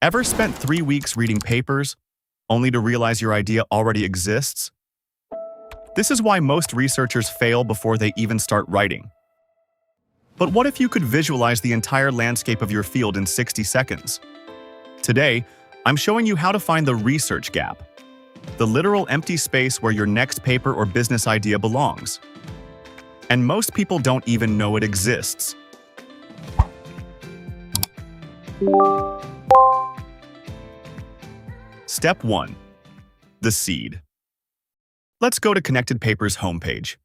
Ever spent 3 weeks reading papers, only to realize your idea already exists? This is why most researchers fail before they even start writing. But what if you could visualize the entire landscape of your field in 60 seconds? Today, I'm showing you how to find the research gap, the literal empty space where your next paper or business idea belongs. And most people don't even know it exists. Step 1. The seed. Let's go to Connected Papers homepage.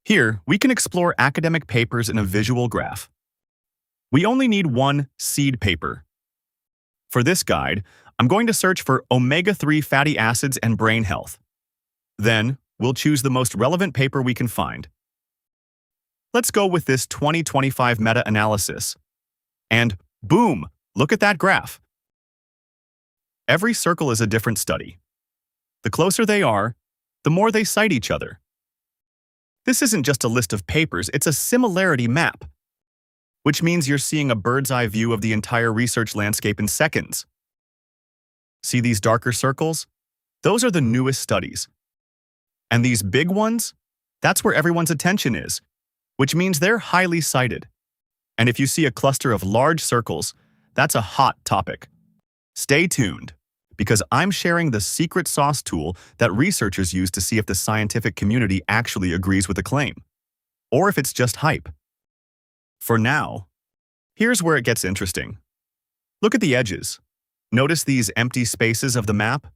Here, we can explore academic papers in a visual graph. We only need one seed paper. For this guide, I'm going to search for omega-3 fatty acids and brain health. Then, we'll choose the most relevant paper we can find. Let's go with this 2025 meta-analysis. And boom, look at that graph. Every circle is a different study. The closer they are, the more they cite each other. This isn't just a list of papers, it's a similarity map, which means you're seeing a bird's-eye view of the entire research landscape in seconds. See these darker circles? Those are the newest studies. And these big ones? That's where everyone's attention is, which means they're highly cited. And if you see a cluster of large circles, that's a hot topic. Stay tuned, because I'm sharing the secret sauce tool that researchers use to see if the scientific community actually agrees with a claim, or if it's just hype. For now, here's where it gets interesting. Look at the edges. Notice these empty spaces of the map?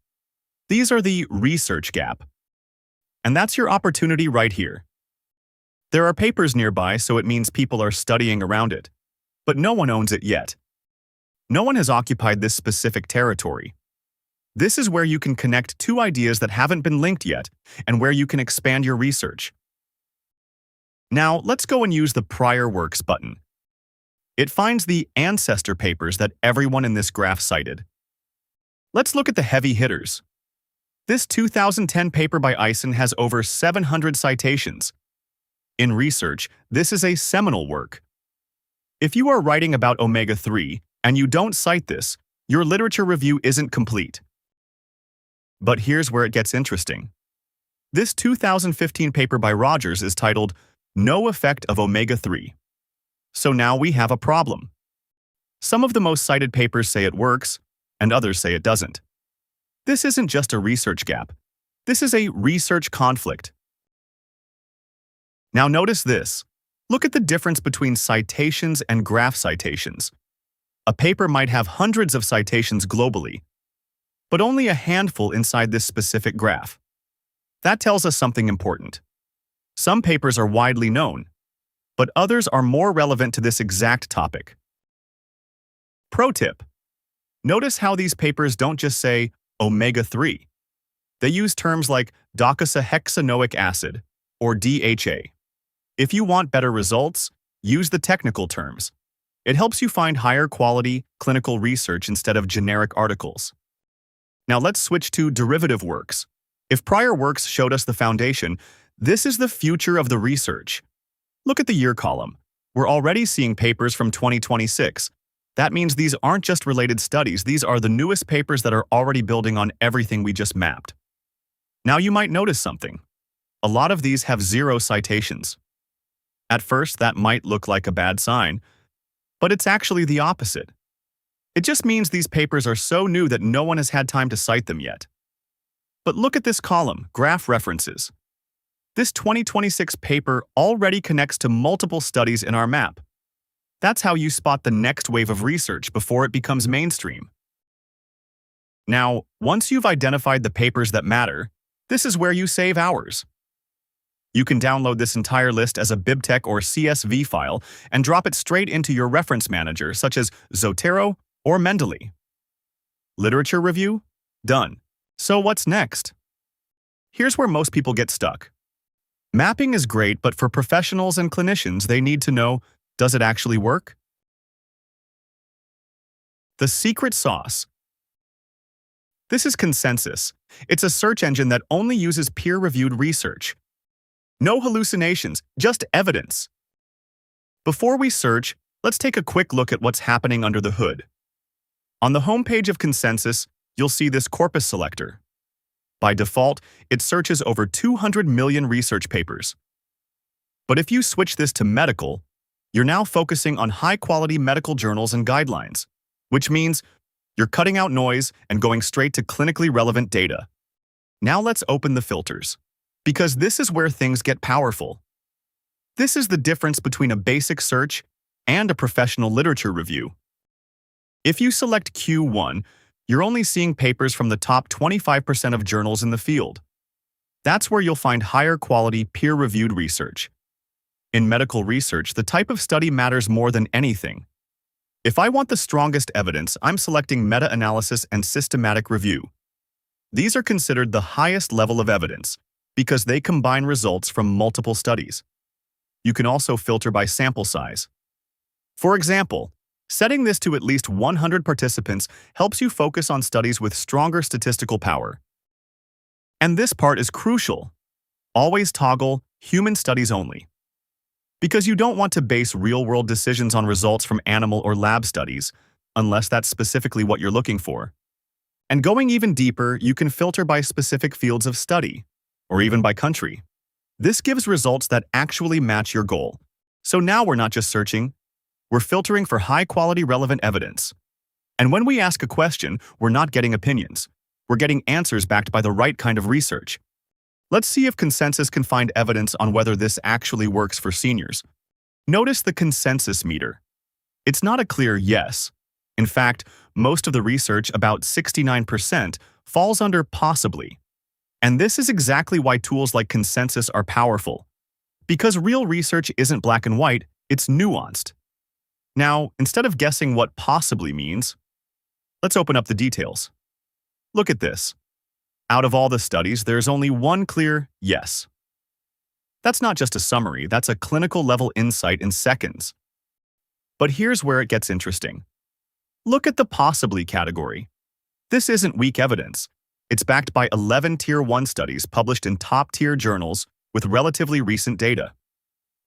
These are the research gap. And that's your opportunity right here. There are papers nearby, so it means people are studying around it. But no one owns it yet. No one has occupied this specific territory. This is where you can connect two ideas that haven't been linked yet, and where you can expand your research. Now, let's go and use the Prior Works button. It finds the ancestor papers that everyone in this graph cited. Let's look at the heavy hitters. This 2010 paper by Eisen has over 700 citations. In research, this is a seminal work. If you are writing about omega-3 and you don't cite this, your literature review isn't complete. But here's where it gets interesting. This 2015 paper by Rogers is titled No Effect of Omega-3. So now we have a problem. Some of the most cited papers say it works, and others say it doesn't. This isn't just a research gap. This is a research conflict. Now notice this. Look at the difference between citations and graph citations. A paper might have hundreds of citations globally, but only a handful inside this specific graph. That tells us something important. Some papers are widely known, but others are more relevant to this exact topic. Pro tip: notice how these papers don't just say omega-3. They use terms like docosahexaenoic acid, or DHA. If you want better results, use the technical terms. It helps you find higher quality clinical research instead of generic articles. Now let's switch to derivative works. If prior works showed us the foundation, this is the future of the research. Look at the year column. We're already seeing papers from 2026. That means these aren't just related studies, these are the newest papers that are already building on everything we just mapped. Now you might notice something. A lot of these have 0 citations. At first, that might look like a bad sign, but it's actually the opposite. It just means these papers are so new that no one has had time to cite them yet. But look at this column, graph references. This 2026 paper already connects to multiple studies in our map. That's how you spot the next wave of research before it becomes mainstream. Now, once you've identified the papers that matter, this is where you save hours. You can download this entire list as a BibTeX or CSV file and drop it straight into your reference manager, such as Zotero or Mendeley. Literature review? Done. So what's next? Here's where most people get stuck. Mapping is great, but for professionals and clinicians, they need to know, does it actually work? The secret sauce. This is Consensus. It's a search engine that only uses peer-reviewed research. No hallucinations, just evidence. Before we search, let's take a quick look at what's happening under the hood. On the homepage of Consensus, you'll see this corpus selector. By default, it searches over 200 million research papers. But if you switch this to medical, you're now focusing on high-quality medical journals and guidelines, which means you're cutting out noise and going straight to clinically relevant data. Now let's open the filters, because this is where things get powerful. This is the difference between a basic search and a professional literature review. If you select Q1, you're only seeing papers from the top 25% of journals in the field. That's where you'll find higher quality, peer-reviewed research. In medical research, the type of study matters more than anything. If I want the strongest evidence, I'm selecting meta-analysis and systematic review. These are considered the highest level of evidence because they combine results from multiple studies. You can also filter by sample size. For example, setting this to at least 100 participants helps you focus on studies with stronger statistical power. And this part is crucial. Always toggle human studies only. Because you don't want to base real-world decisions on results from animal or lab studies, unless that's specifically what you're looking for. And going even deeper, you can filter by specific fields of study, or even by country. This gives results that actually match your goal. So now we're not just searching, we're filtering for high-quality relevant evidence. And when we ask a question, we're not getting opinions. We're getting answers backed by the right kind of research. Let's see if Consensus can find evidence on whether this actually works for seniors. Notice the consensus meter. It's not a clear yes. In fact, most of the research, about 69%, falls under possibly. And this is exactly why tools like Consensus are powerful. Because real research isn't black and white, it's nuanced. Now, instead of guessing what possibly means, let's open up the details. Look at this. Out of all the studies, there's only one clear yes. That's not just a summary, that's a clinical-level insight in seconds. But here's where it gets interesting. Look at the possibly category. This isn't weak evidence. It's backed by 11 Tier 1 studies published in top-tier journals with relatively recent data.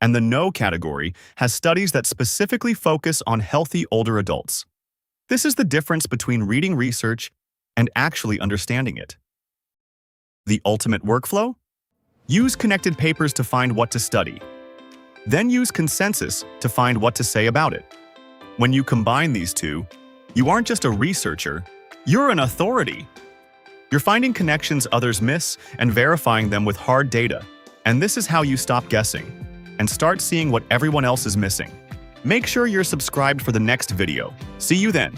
And the no category has studies that specifically focus on healthy older adults. This is the difference between reading research and actually understanding it. The ultimate workflow? Use connected papers to find what to study. Then use Consensus to find what to say about it. When you combine these two, you aren't just a researcher, you're an authority. You're finding connections others miss and verifying them with hard data. And this is how you stop guessing and start seeing what everyone else is missing. Make sure you're subscribed for the next video. See you then.